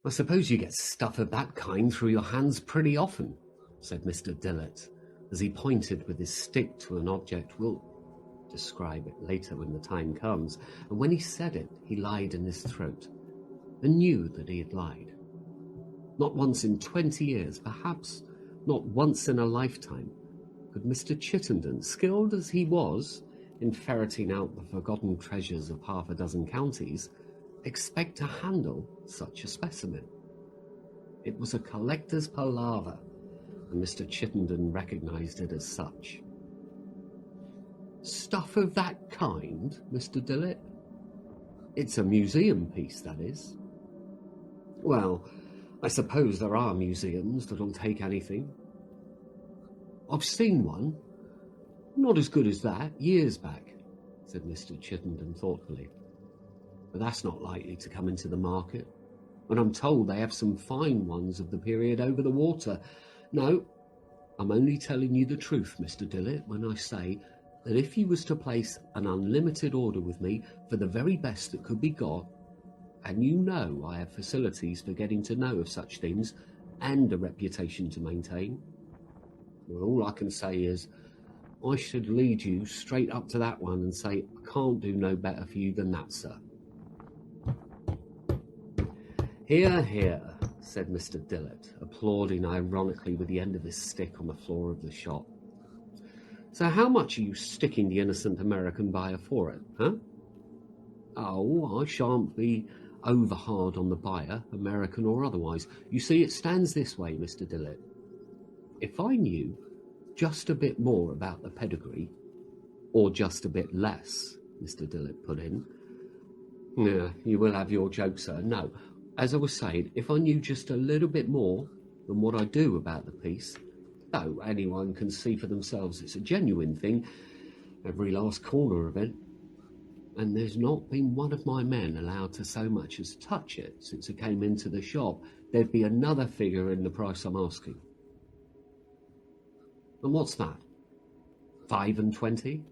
I suppose you get stuff of that kind through your hands pretty often, said Mr. Dillett, as he pointed with his stick to an object. We'll describe it later when the time comes. And when he said it, he lied in his throat, and knew that he had lied. Not once in 20 years, perhaps not once in a lifetime, could Mr. Chittenden, skilled as he was in ferreting out the forgotten treasures of half a dozen counties, expect to handle such a specimen. It was a collector's palaver, and Mr. Chittenden recognized it as such. Stuff of that kind, Mr. Dillett? It's a museum piece, that is. Well, I suppose there are museums that'll take anything. I've seen one, not as good as that, years back, said Mr. Chittenden thoughtfully. But that's not likely to come into the market, and I'm told they have some fine ones of the period over the water. No, I'm only telling you the truth, Mr. Dillett, when I say that if you was to place an unlimited order with me for the very best that could be got, and you know I have facilities for getting to know of such things and a reputation to maintain, well, all I can say is I should lead you straight up to that one and say, I can't do no better for you than that, sir. Hear, hear, said Mr. Dillett, applauding ironically with the end of his stick on the floor of the shop. So how much are you sticking the innocent American buyer for it, huh? Oh, I shan't be over hard on the buyer, American or otherwise. You see, it stands this way, Mr. Dillett. If I knew just a bit more about the pedigree, or just a bit less, Mr. Dillett put in. Yeah, you will have your joke, sir. No, as I was saying, if I knew just a little bit more than what I do about the piece, though anyone can see for themselves it's a genuine thing, every last corner of it, and there's not been one of my men allowed to so much as touch it since it came into the shop, there'd be another figure in the price I'm asking. And what's that? 5 and 20?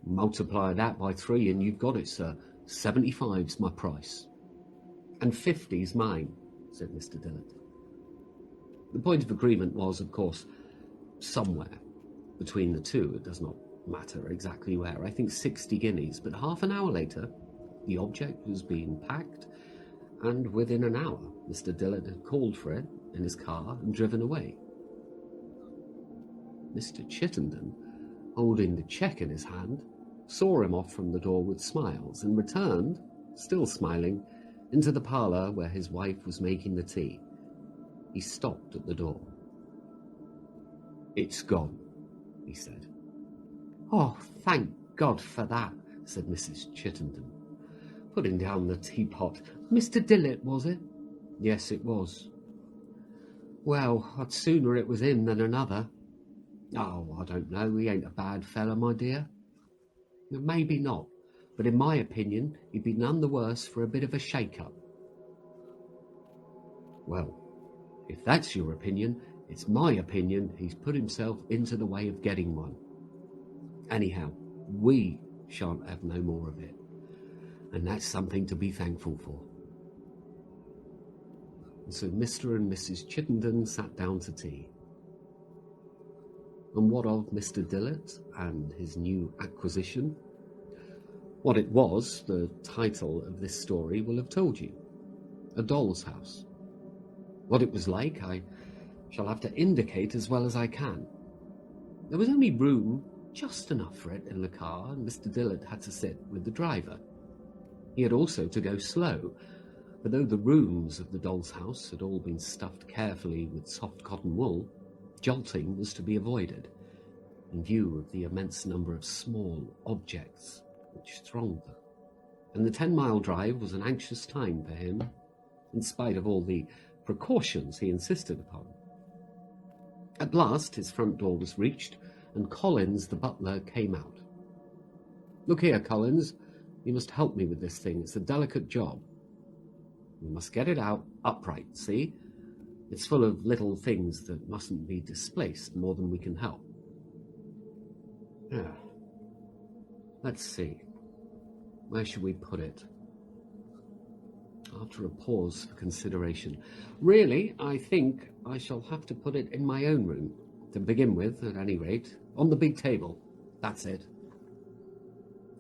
Multiply that by 3 and you've got it, sir. 75's my price. And 50's mine, said Mr. Dillett. The point of agreement was, of course, somewhere between the two. It does not matter exactly where. I think 60 guineas, but half an hour later, the object was being packed, and within an hour, Mr. Dillett had called for it in his car and driven away. Mr. Chittenden, holding the cheque in his hand, saw him off from the door with smiles and returned, still smiling, into the parlour where his wife was making the tea. He stopped at the door. It's gone, he said. Oh, thank God for that, said Mrs. Chittenden, putting down the teapot. Mr. Dillett, was it? Yes, it was. Well, I'd sooner it was him than another. Oh, I don't know, he ain't a bad fellow, my dear. Maybe not, but in my opinion, he'd be none the worse for a bit of a shake-up. Well, if that's your opinion, it's my opinion he's put himself into the way of getting one. Anyhow, we shan't have no more of it, and that's something to be thankful for. And so Mr. and Mrs. Chittenden sat down to tea. And what of Mr. Dillett and his new acquisition? What it was, the title of this story will have told you. A doll's house. What it was like, I shall have to indicate as well as I can. There was only room just enough for it in the car, and Mr. Dillett had to sit with the driver. He had also to go slow, for though the rooms of the doll's house had all been stuffed carefully with soft cotton wool, jolting was to be avoided, in view of the immense number of small objects which thronged them. And the 10-mile drive was an anxious time for him, in spite of all the precautions he insisted upon. At last his front door was reached, and Collins, the butler, came out. Look here, Collins, you must help me with this thing. It's a delicate job. We must get it out upright, see? It's full of little things that mustn't be displaced more than we can help. Yeah. Let's see. Where should we put it? after a pause for consideration. Really, I think I shall have to put it in my own room, to begin with, at any rate. On the big table. That's it.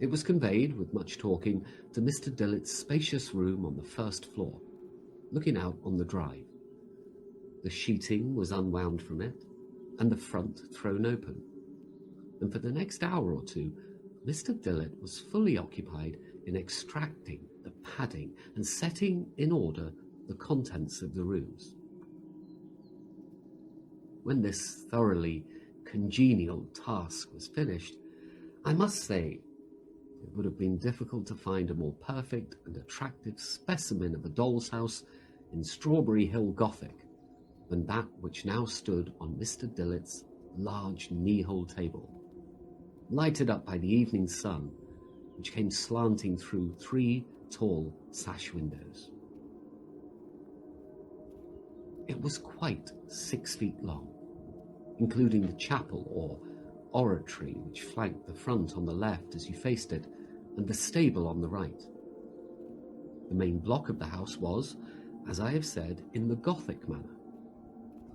It was conveyed, with much talking, to Mr. Dillett's spacious room on the first floor, looking out on the drive. The sheeting was unwound from it, and the front thrown open. And for the next hour or two, Mr. Dillett was fully occupied in extracting the padding and setting in order the contents of the rooms. When this thoroughly congenial task was finished, I must say it would have been difficult to find a more perfect and attractive specimen of a doll's house in Strawberry Hill Gothic than that which now stood on Mr. Dillett's large knee-hole table, lighted up by the evening sun, which came slanting through 3 tall sash windows. It was quite 6 feet long, including the chapel or oratory which flanked the front on the left as you faced it, and the stable on the right. The main block of the house was, as I have said, in the Gothic manner.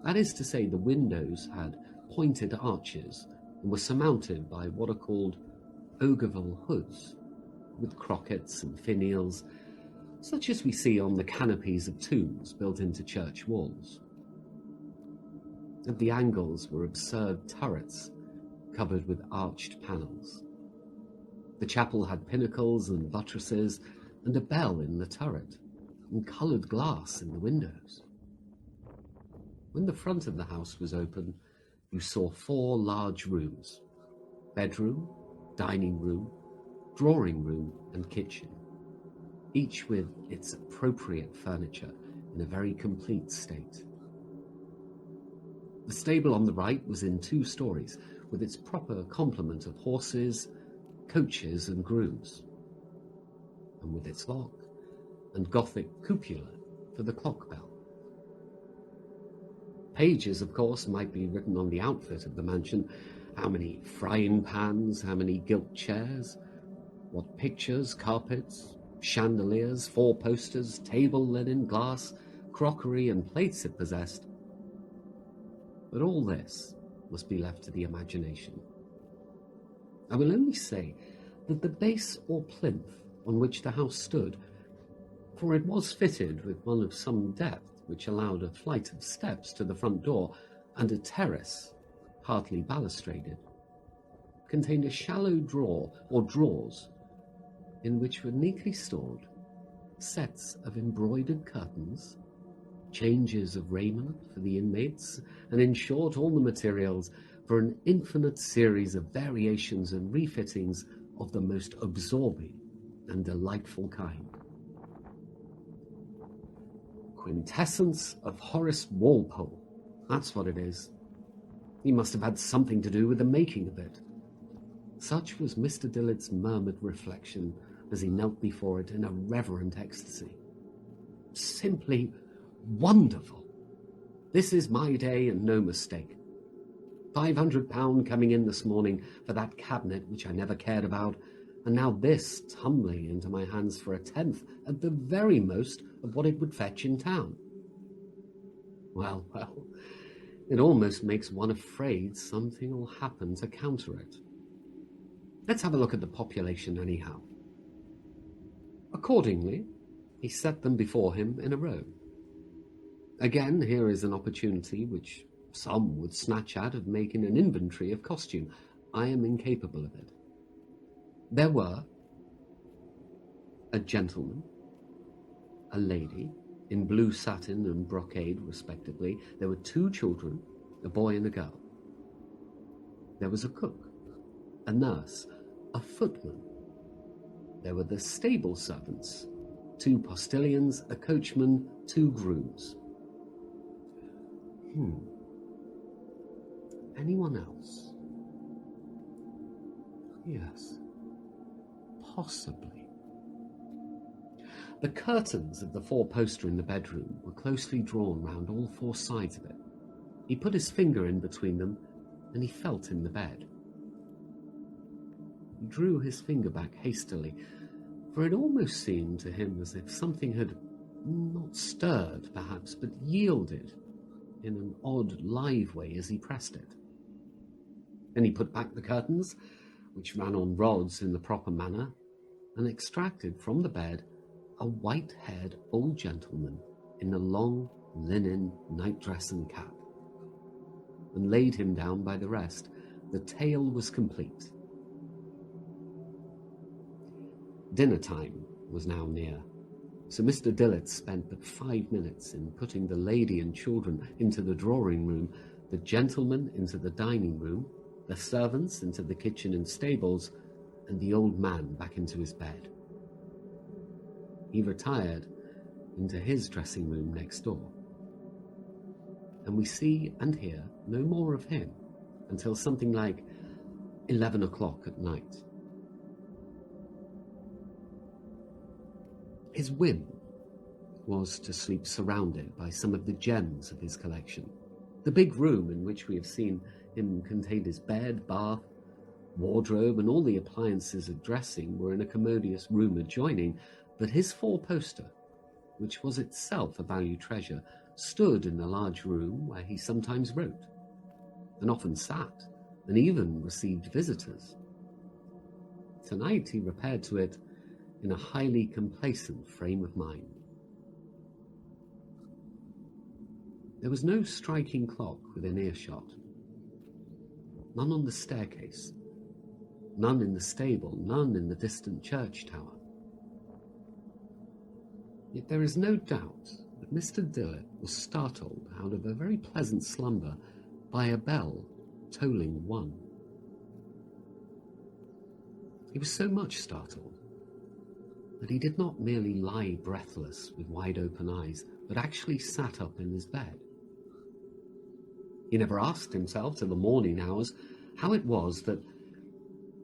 That is to say, the windows had pointed arches and were surmounted by what are called Ogival hoods, with crockets and finials, such as we see on the canopies of tombs built into church walls. At the angles were absurd turrets covered with arched panels. The chapel had pinnacles and buttresses, and a bell in the turret, and coloured glass in the windows. When the front of the house was open, you saw 4 large rooms: bedroom, dining room, drawing room, and kitchen, each with its appropriate furniture in a very complete state. The stable on the right was in 2 stories, with its proper complement of horses, coaches, and grooms, and with its lock and Gothic cupola for the clock bell. Pages, of course, might be written on the outfit of the mansion: how many frying pans, how many gilt chairs, what pictures, carpets, chandeliers, 4 posters, table linen, glass, crockery, and plates it possessed. But all this must be left to the imagination. I will only say that the base or plinth on which the house stood, for it was fitted with one of some depth which allowed a flight of steps to the front door and a terrace, partly balustraded, contained a shallow drawer or drawers in which were neatly stored sets of embroidered curtains, changes of raiment for the inmates, and in short all the materials for an infinite series of variations and refittings of the most absorbing and delightful kind. Quintessence of Horace Walpole, that's what it is. He must have had something to do with the making of it. Such was Mr. Dillett's murmured reflection as he knelt before it in a reverent ecstasy. Simply wonderful. This is my day and no mistake. £500 coming in this morning for that cabinet which I never cared about, and now this tumbling into my hands for 1/10 at the very most of what it would fetch in town. Well, it almost makes one afraid something will happen to counter it. Let's have a look at the population anyhow. Accordingly, he set them before him in a row. Again, here is an opportunity which some would snatch at of making an inventory of costume. I am incapable of it. There were a gentleman, a lady, in blue satin and brocade, respectively. There were 2 children, a boy and a girl. There was a cook, a nurse, a footman. There were the stable servants, 2 postilions, a coachman, 2 grooms. Anyone else? Yes, possibly. The curtains of the 4-poster in the bedroom were closely drawn round all 4 sides of it. He put his finger in between them, and he felt in the bed. He drew his finger back hastily, for it almost seemed to him as if something had not stirred perhaps, but yielded in an odd, live way as he pressed it. Then he put back the curtains, which ran on rods in the proper manner, and extracted from the bed a white-haired old gentleman in a long linen nightdress and cap, and laid him down by the rest. The tale was complete. Dinner time was now near, so Mr. Dillett spent but 5 minutes in putting the lady and children into the drawing room, the gentleman into the dining room, the servants into the kitchen and stables, and the old man back into his bed. He retired into his dressing room next door, and we see and hear no more of him until something like 11 o'clock at night. His whim was to sleep surrounded by some of the gems of his collection. The big room in which we have seen him contained his bed, bath, wardrobe, and all the appliances of dressing were in a commodious room adjoining, but his four-poster, which was itself a valued treasure, stood in the large room where he sometimes wrote, and often sat, and even received visitors. Tonight he repaired to it in a highly complacent frame of mind. There was no striking clock within earshot, none on the staircase, none in the stable, none in the distant church tower. Yet there is no doubt that Mr. Dillett was startled out of a very pleasant slumber by a bell tolling 1. He was so much startled that he did not merely lie breathless with wide open eyes, but actually sat up in his bed. He never asked himself till the morning hours how it was that,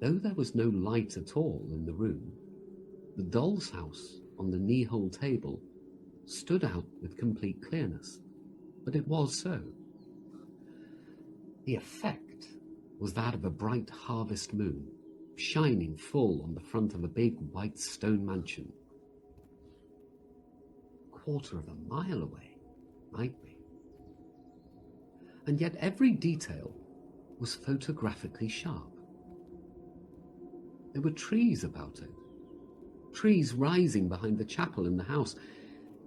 though there was no light at all in the room, the doll's house on the knee-hole table stood out with complete clearness. But it was so. The effect was that of a bright harvest moon, shining full on the front of a big white stone mansion. 1/4 of a mile away, might be. And yet every detail was photographically sharp. There were trees about it, trees rising behind the chapel in the house.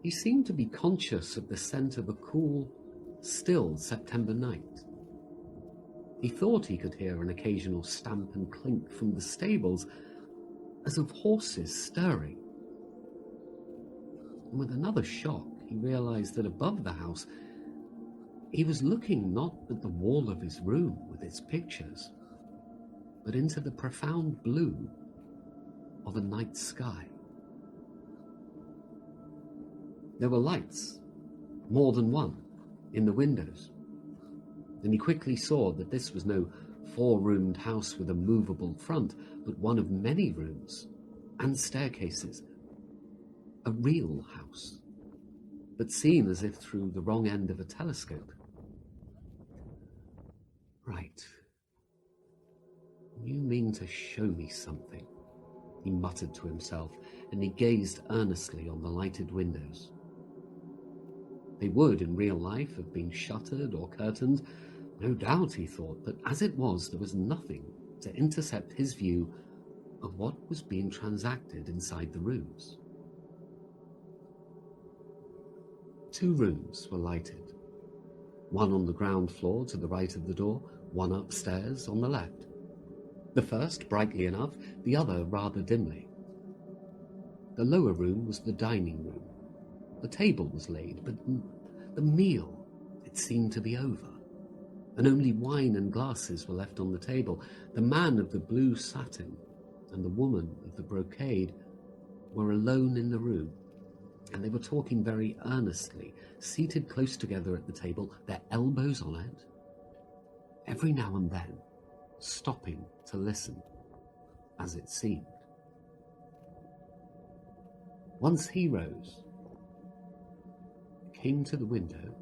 He seemed to be conscious of the scent of a cool, still September night. He thought he could hear an occasional stamp and clink from the stables, as of horses stirring. And with another shock, he realized that above the house, he was looking not at the wall of his room with its pictures, but into the profound blue of a night sky. There were lights, more than one, in the windows, and he quickly saw that this was no 4-roomed house with a movable front, but one of many rooms and staircases, a real house, but seen as if through the wrong end of a telescope. Right. You mean to show me something, he muttered to himself, and he gazed earnestly on the lighted windows. They would, in real life, have been shuttered or curtained, no doubt, he thought, but as it was, there was nothing to intercept his view of what was being transacted inside the rooms. 2 rooms were lighted, one on the ground floor to the right of the door, one upstairs on the left. The first brightly enough, the other rather dimly. The lower room was the dining room. The table was laid, but the meal, it seemed to be over, and only wine and glasses were left on the table. The man of the blue satin and the woman of the brocade were alone in the room, and they were talking very earnestly, seated close together at the table, their elbows on it, every now and then stopping to listen, as it seemed. Once he rose, came to the window,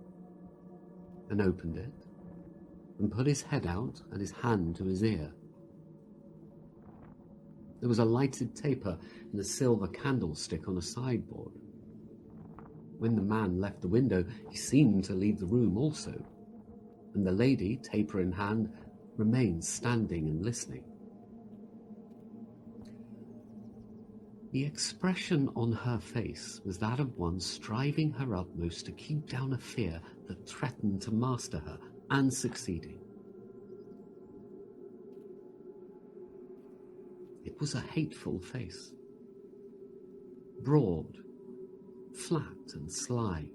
and opened it, and put his head out and his hand to his ear. There was a lighted taper and a silver candlestick on a sideboard. When the man left the window, he seemed to leave the room also, and the lady, taper in hand, remained standing and listening. The expression on her face was that of one striving her utmost to keep down a fear that threatened to master her, and succeeding. It was a hateful face, broad, flat and sly.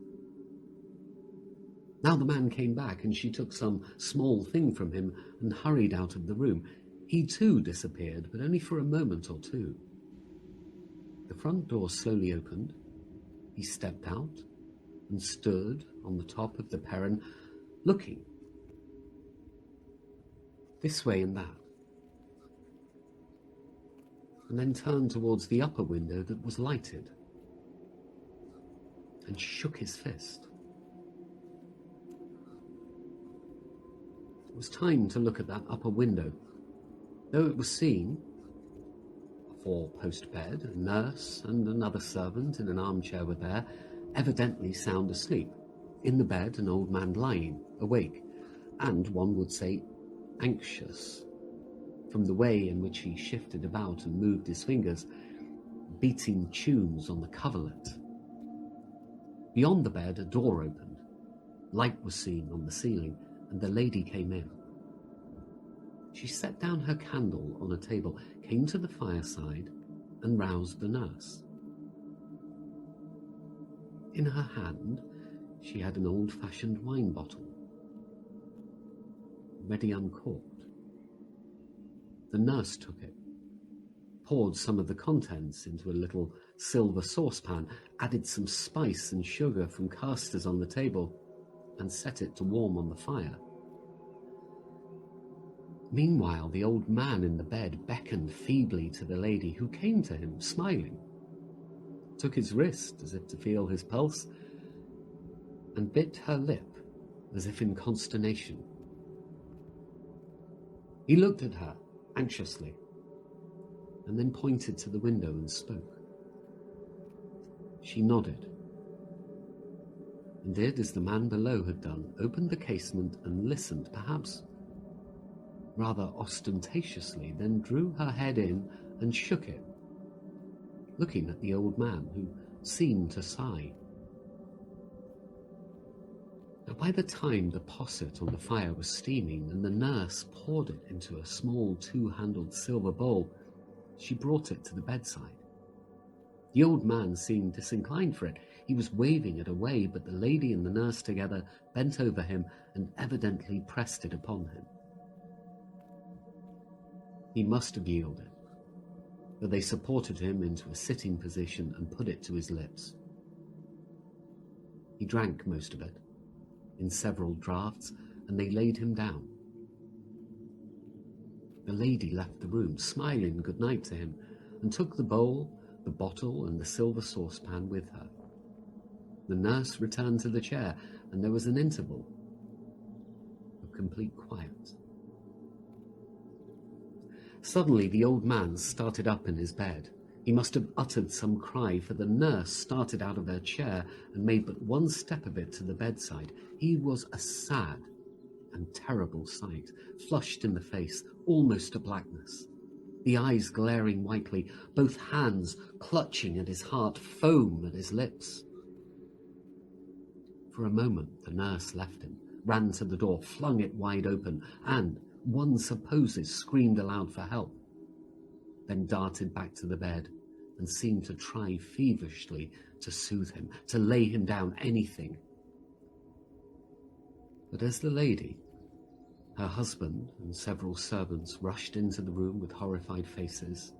Now the man came back, and she took some small thing from him and hurried out of the room. He too disappeared, but only for a moment or two. The front door slowly opened. He stepped out and stood on the top of the perron, looking this way and that, and then turned towards the upper window that was lighted and shook his fist. It was time to look at that upper window. Though it was seen, a four-post bed, a nurse and another servant in an armchair were there, evidently sound asleep. In the bed, an old man lying, awake, and one would say anxious, from the way in which he shifted about and moved his fingers, beating tunes on the coverlet. Beyond the bed, a door opened. Light was seen on the ceiling, and the lady came in. She set down her candle on a table, came to the fireside, and roused the nurse. In her hand, she had an old-fashioned wine bottle, ready uncorked. The nurse took it, poured some of the contents into a little silver saucepan, added some spice and sugar from casters on the table, and set it to warm on the fire. Meanwhile, the old man in the bed beckoned feebly to the lady, who came to him, smiling, took his wrist as if to feel his pulse, and bit her lip as if in consternation. He looked at her anxiously, and then pointed to the window and spoke. She nodded, and did as the man below had done, opened the casement and listened, perhaps rather ostentatiously, then drew her head in and shook it, looking at the old man, who seemed to sigh. Now, by the time the posset on the fire was steaming and the nurse poured it into a small two-handled silver bowl, she brought it to the bedside. The old man seemed disinclined for it. He was waving it away, but the lady and the nurse together bent over him and evidently pressed it upon him. He must have yielded, but they supported him into a sitting position and put it to his lips. He drank most of it, in several draughts, and they laid him down. The lady left the room, smiling good night to him, and took the bowl, the bottle, and the silver saucepan with her. The nurse returned to the chair, and there was an interval of complete quiet. Suddenly the old man started up in his bed. He must have uttered some cry, for the nurse started out of her chair and made but one step of it to the bedside. He was a sad and terrible sight, flushed in the face, almost to blackness, the eyes glaring whitely, both hands clutching at his heart, foam at his lips. For a moment the nurse left him, ran to the door, flung it wide open, and, one supposes, screamed aloud for help, then darted back to the bed and seemed to try feverishly to soothe him, to lay him down, anything. But as the lady, her husband, and several servants rushed into the room with horrified faces,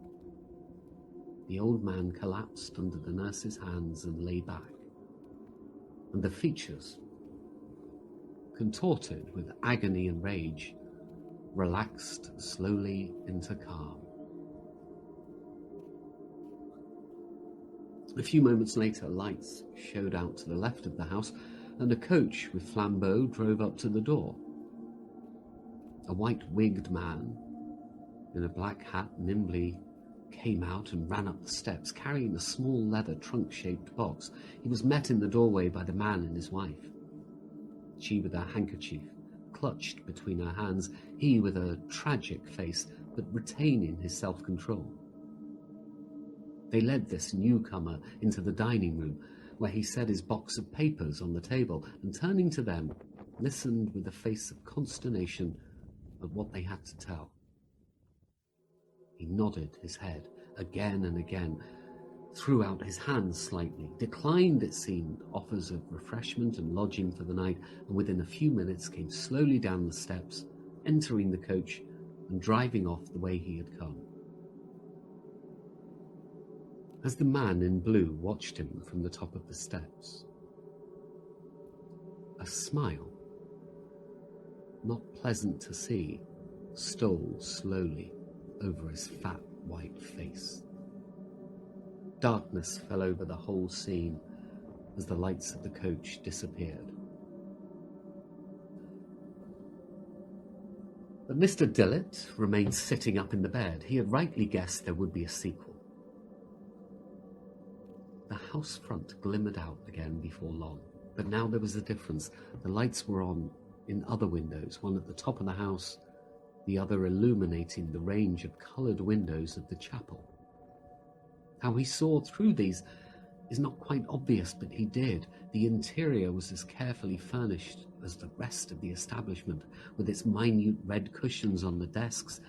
the old man collapsed under the nurse's hands and lay back, and the features, contorted with agony and rage, relaxed slowly into calm. A few moments later, lights showed out to the left of the house, and a coach with flambeaux drove up to the door. A white-wigged man in a black hat nimbly came out and ran up the steps, carrying a small leather trunk-shaped box. He was met in the doorway by the man and his wife. She with her handkerchief clutched between her hands, he with a tragic face, but retaining his self-control. They led this newcomer into the dining room, where he set his box of papers on the table, and turning to them, listened with a face of consternation at what they had to tell. He nodded his head again and again, threw out his hands slightly, declined, it seemed, offers of refreshment and lodging for the night, and within a few minutes came slowly down the steps, entering the coach and driving off the way he had come. As the man in blue watched him from the top of the steps, a smile, not pleasant to see, stole slowly over his fat white face. Darkness fell over the whole scene as the lights of the coach disappeared. But Mr. Dillett remained sitting up in the bed. He had rightly guessed there would be a sequel. The house front glimmered out again before long, but now there was a difference. The lights were on in other windows, one at the top of the house, the other illuminating the range of coloured windows of the chapel. How he saw through these is not quite obvious, but he did. The interior was as carefully furnished as the rest of the establishment, with its minute red cushions on the desks,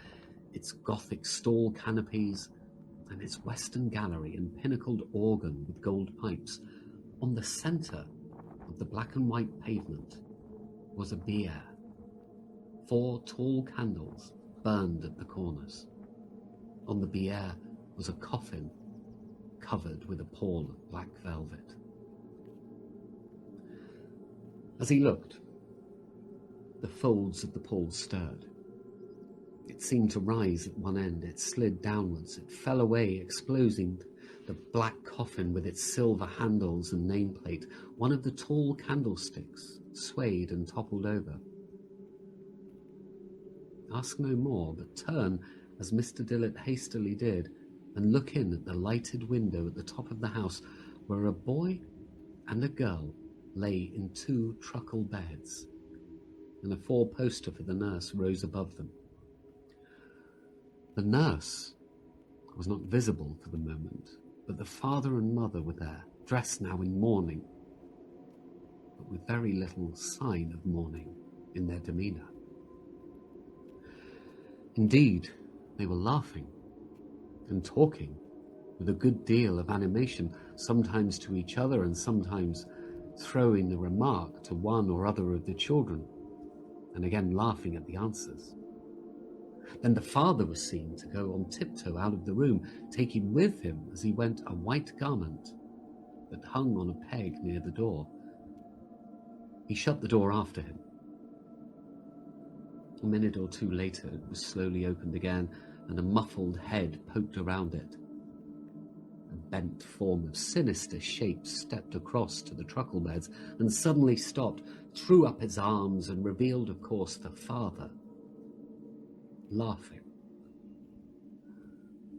its Gothic stall canopies, and its western gallery and pinnacled organ with gold pipes. On the centre of the black and white pavement was a bier. 4 tall candles burned at the corners. On the bier was a coffin covered with a pall of black velvet. As he looked, the folds of the pall stirred. It seemed to rise at one end, it slid downwards, it fell away, exposing the black coffin with its silver handles and nameplate. One of the tall candlesticks swayed and toppled over. Ask no more, but turn, as Mr. Dillett hastily did, and look in at the lighted window at the top of the house, where a boy and a girl lay in 2 truckle beds, and a 4-poster for the nurse rose above them. The nurse was not visible for the moment, but the father and mother were there, dressed now in mourning, but with very little sign of mourning in their demeanour. Indeed, they were laughing and talking with a good deal of animation, sometimes to each other and sometimes throwing a remark to one or other of the children, and again laughing at the answers. Then the father was seen to go on tiptoe out of the room, taking with him as he went a white garment that hung on a peg near the door. He shut the door after him. A minute or 2 later, it was slowly opened again, and a muffled head poked around it. A bent form of sinister shape stepped across to the truckle beds and suddenly stopped, threw up his arms, and revealed, of course, the father, laughing.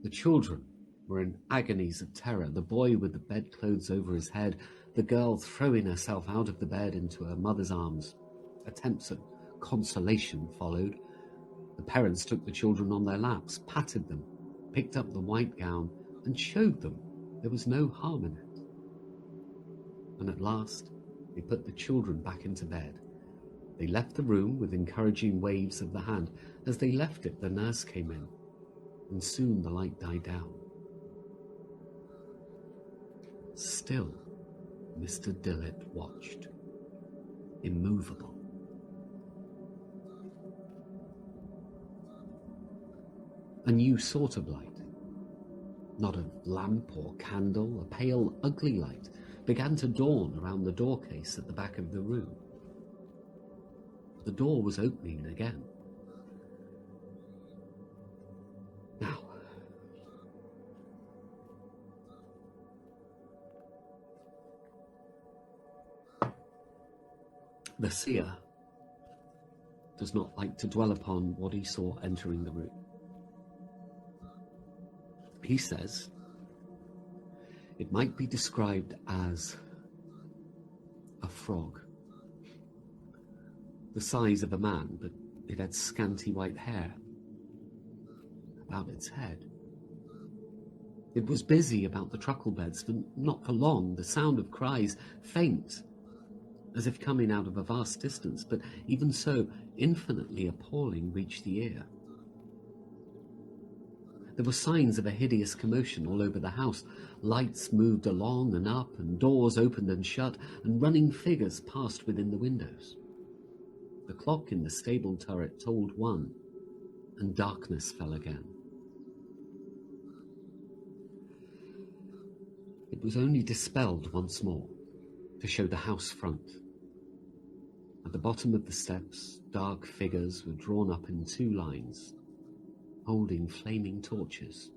The children were in agonies of terror, the boy with the bedclothes over his head, the girl throwing herself out of the bed into her mother's arms. Attempts at consolation followed. The parents took the children on their laps, patted them, picked up the white gown, and showed them there was no harm in it. And at last, they put the children back into bed. They left the room with encouraging waves of the hand. As they left it, the nurse came in, and soon the light died down. Still, Mr. Dillett watched, immovable. A new sort of light, not a lamp or candle, a pale, ugly light, began to dawn around the doorcase at the back of the room. The door was opening again. Now, the seer does not like to dwell upon what he saw entering the room. He says it might be described as a frog, the size of a man, but it had scanty white hair about its head. It was busy about the truckle beds, but not for long. The sound of cries, faint, as if coming out of a vast distance, but even so, infinitely appalling, reached the ear. There were signs of a hideous commotion all over the house. Lights moved along and up, and doors opened and shut, and running figures passed within the windows. The clock in the stable turret told 1, and darkness fell again. It was only dispelled once more to show the house front. At the bottom of the steps, dark figures were drawn up in 2 lines, holding flaming torches.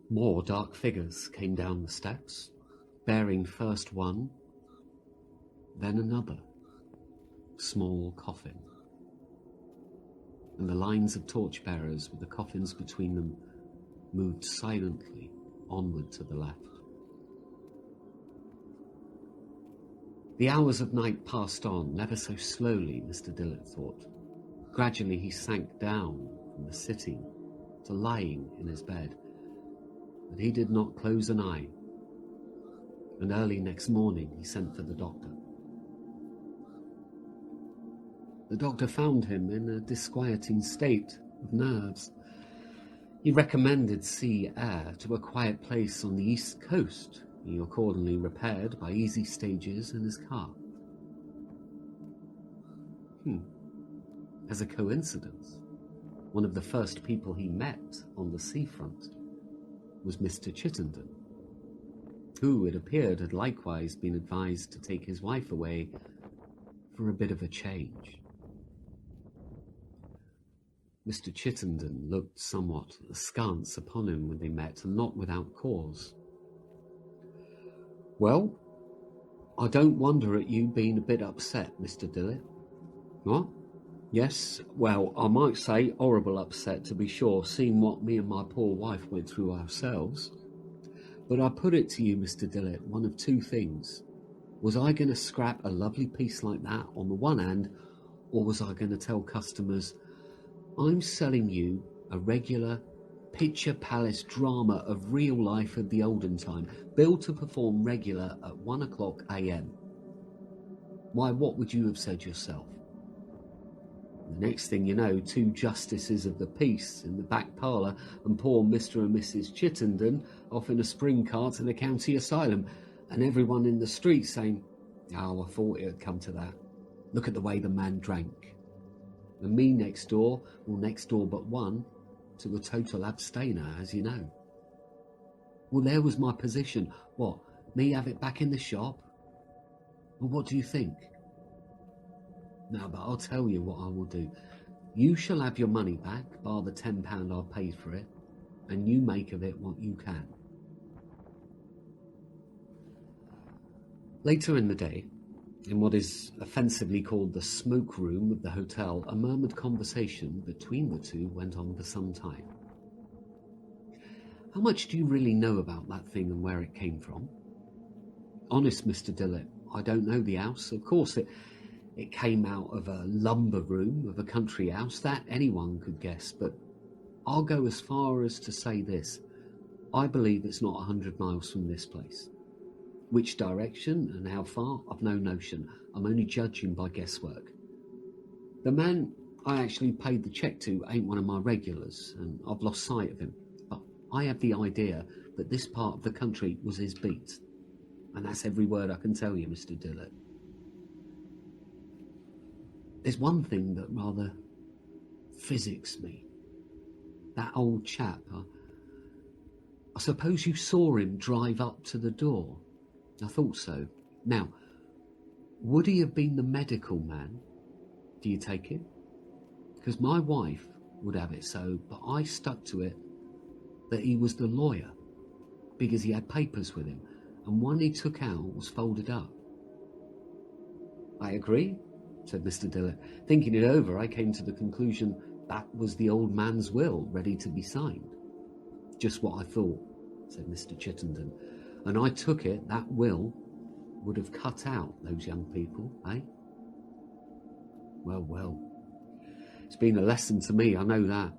More dark figures came down the steps, bearing first one, then another small coffin. And the lines of torchbearers with the coffins between them moved silently onward to the left. The hours of night passed on, never so slowly, Mr. Dillett thought. Gradually he sank down from the sitting to lying in his bed, but he did not close an eye, and early next morning he sent for the doctor. The doctor found him in a disquieting state of nerves. He recommended sea air to a quiet place on the east coast. He accordingly repaired by easy stages in his car. As a coincidence, one of the first people he met on the seafront was Mr. Chittenden, who, it appeared, had likewise been advised to take his wife away for a bit of a change. Mr. Chittenden looked somewhat askance upon him when they met, and not without cause. "Well, I don't wonder at you being a bit upset, Mr. Dillett." "What?" "Yes, well, I might say horrible upset, to be sure, seeing what me and my poor wife went through ourselves. But I put it to you, Mr. Dillett, one of 2 things. Was I going to scrap a lovely piece like that on the one hand, or was I going to tell customers, I'm selling you a regular picture palace drama of real life of the olden time, billed to perform regular at 1:00 a.m. Why, what would you have said yourself? The next thing you know, 2 justices of the peace in the back parlour, and poor Mr. and Mrs. Chittenden off in a spring cart to the county asylum, and everyone in the street saying, oh, I thought it had come to that. Look at the way the man drank. And me next door but one, to a total abstainer, as you know. Well, there was my position. What, me have it back in the shop? Well, what do you think? No, but I'll tell you what I will do. You shall have your money back, bar the £10 I paid for it, and you make of it what you can. Later in the day, in what is offensively called the smoke room of the hotel, a murmured conversation between the 2 went on for some time. How much do you really know about that thing and where it came from? Honest, Mr. Dillett, I don't know the house. Of course, it came out of a lumber room of a country house. That anyone could guess, but I'll go as far as to say this. I believe it's not 100 miles from this place. Which direction and how far, I've no notion. I'm only judging by guesswork. The man I actually paid the cheque to ain't one of my regulars, and I've lost sight of him. But I have the idea that this part of the country was his beat. And that's every word I can tell you, Mr. Dillett. There's one thing that rather physics me. That old chap, I suppose you saw him drive up to the door. I thought so. Now, would he have been the medical man? Do you take it? Because my wife would have it so, but I stuck to it that he was the lawyer, because he had papers with him, and one he took out was folded up. I agree, said Mr. Dillett. Thinking it over, I came to the conclusion That was the old man's will, ready to be signed. Just what I thought, said Mr. Chittenden. And I took it that will would have cut out those young people, eh? Well, well. It's been a lesson to me, I know that.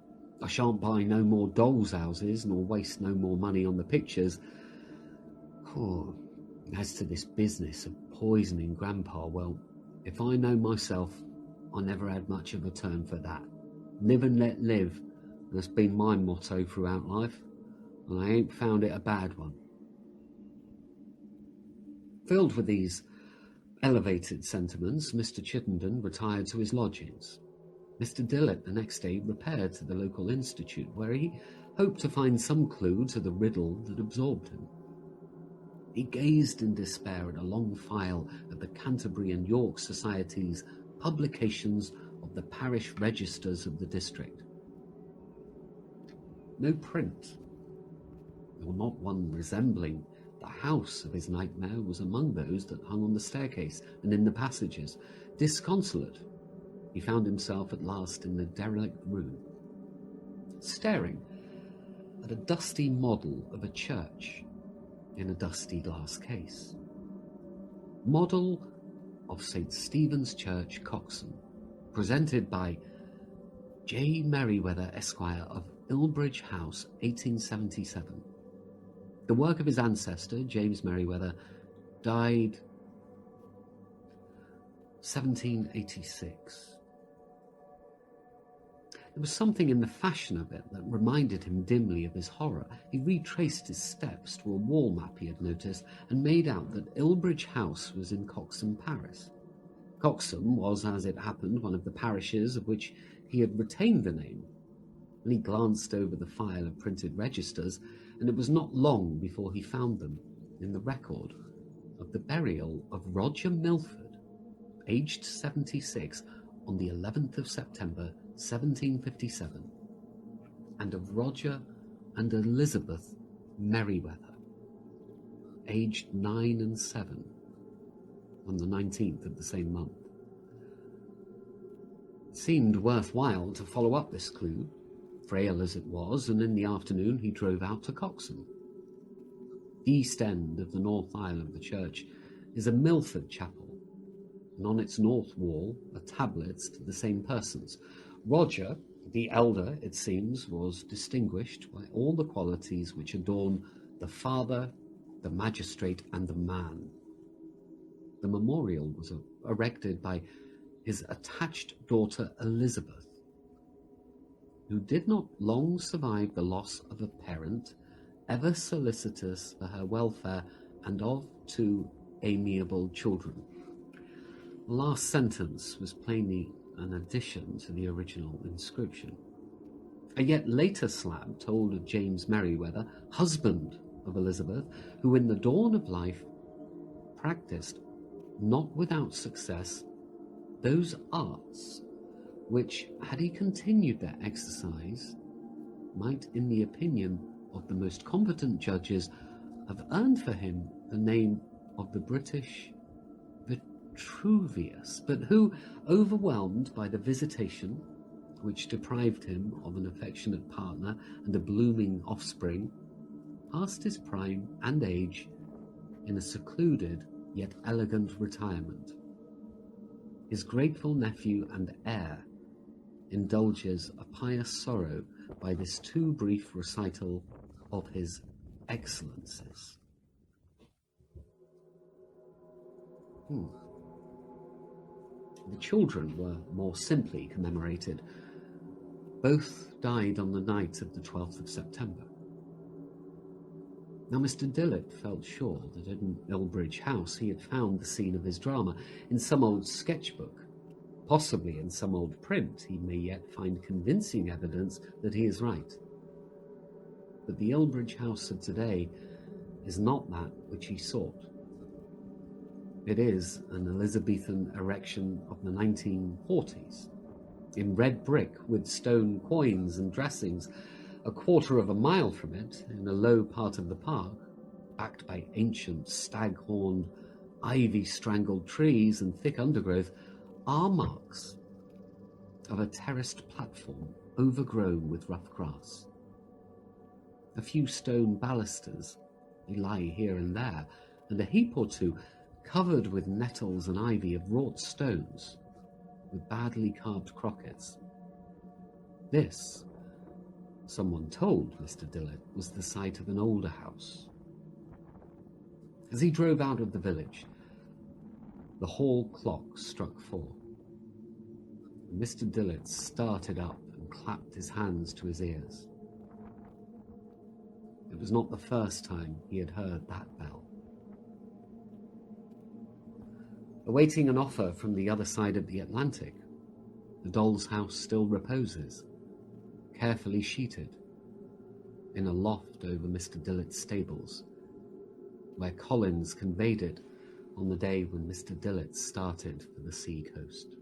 I shan't buy no more dolls' houses, nor waste no more money on the pictures. Oh, as to this business of poisoning Grandpa, well, if I know myself, I never had much of a turn for that. Live and let live, that's been my motto throughout life, and I ain't found it a bad one. Filled with these elevated sentiments, Mr. Chittenden retired to his lodgings. Mr. Dillett the next day repaired to the local institute, where he hoped to find some clue to the riddle that absorbed him. He gazed in despair at a long file of the Canterbury and York Society's publications of the parish registers of the district. No print, nor not one resembling the house of his nightmare, was among those that hung on the staircase and in the passages. Disconsolate, he found himself at last in the derelict room, staring at a dusty model of a church in a dusty glass case. Model of St. Stephen's Church, Coxon, presented by J. Merryweather, Esquire, of Ilbridge House, 1877. The work of his ancestor, James Merryweather, died 1786. There was something in the fashion of it that reminded him dimly of his horror. He retraced his steps to a wall map he had noticed and made out that Ilbridge House was in Coxon Parish. Coxon was, as it happened, one of the parishes of which he had retained the name. And he glanced over the file of printed registers, and it was not long before he found them in the record of the burial of Roger Milford, aged 76, on the 11th of September, 1757, and of Roger and Elizabeth Merryweather, aged 9 and 7, on the 19th of the same month. It seemed worthwhile to follow up this clue, frail as it was, and in the afternoon he drove out to Coxon. The east end of the north aisle of the church is a Milford chapel, and on its north wall are tablets to the same persons. Roger, the elder, it seems, was distinguished by all the qualities which adorn the father, the magistrate, and the man. The memorial was erected by his attached daughter Elizabeth, who did not long survive the loss of a parent, ever solicitous for her welfare, and of 2 amiable children. The last sentence was plainly an addition to the original inscription. A yet later slab told of James Merryweather, husband of Elizabeth, who in the dawn of life practiced, not without success, those arts which, had he continued their exercise, might, in the opinion of the most competent judges, have earned for him the name of the British Vitruvius, but who, overwhelmed by the visitation which deprived him of an affectionate partner and a blooming offspring, passed his prime and age in a secluded yet elegant retirement. His grateful nephew and heir indulges a pious sorrow by this too brief recital of his excellences. The children were more simply commemorated. Both died on the night of the 12th of September. Now, Mr. Dillett felt sure that in Ilbridge House he had found the scene of his drama. In some old sketchbook, possibly in some old print, he may yet find convincing evidence that he is right. But the Ilbridge House of today is not that which he sought. It is an Elizabethan erection of the 1940s, in red brick with stone quoins and dressings. A quarter of a mile from it, in a low part of the park, backed by ancient stag-horned, ivy-strangled trees and thick undergrowth, are marks of a terraced platform overgrown with rough grass. A few stone balusters lie here and there, and a heap or two covered with nettles and ivy of wrought stones with badly carved crockets. This, someone told Mr. Dillett, was the site of an older house. As he drove out of the village, the hall clock struck 4. Mr. Dillett started up and clapped his hands to his ears. It was not the first time he had heard that bell. Awaiting an offer from the other side of the Atlantic, the doll's house still reposes, carefully sheeted, in a loft over Mr. Dillett's stables, where Collins conveyed it on the day when Mr. Dillett started for the sea coast.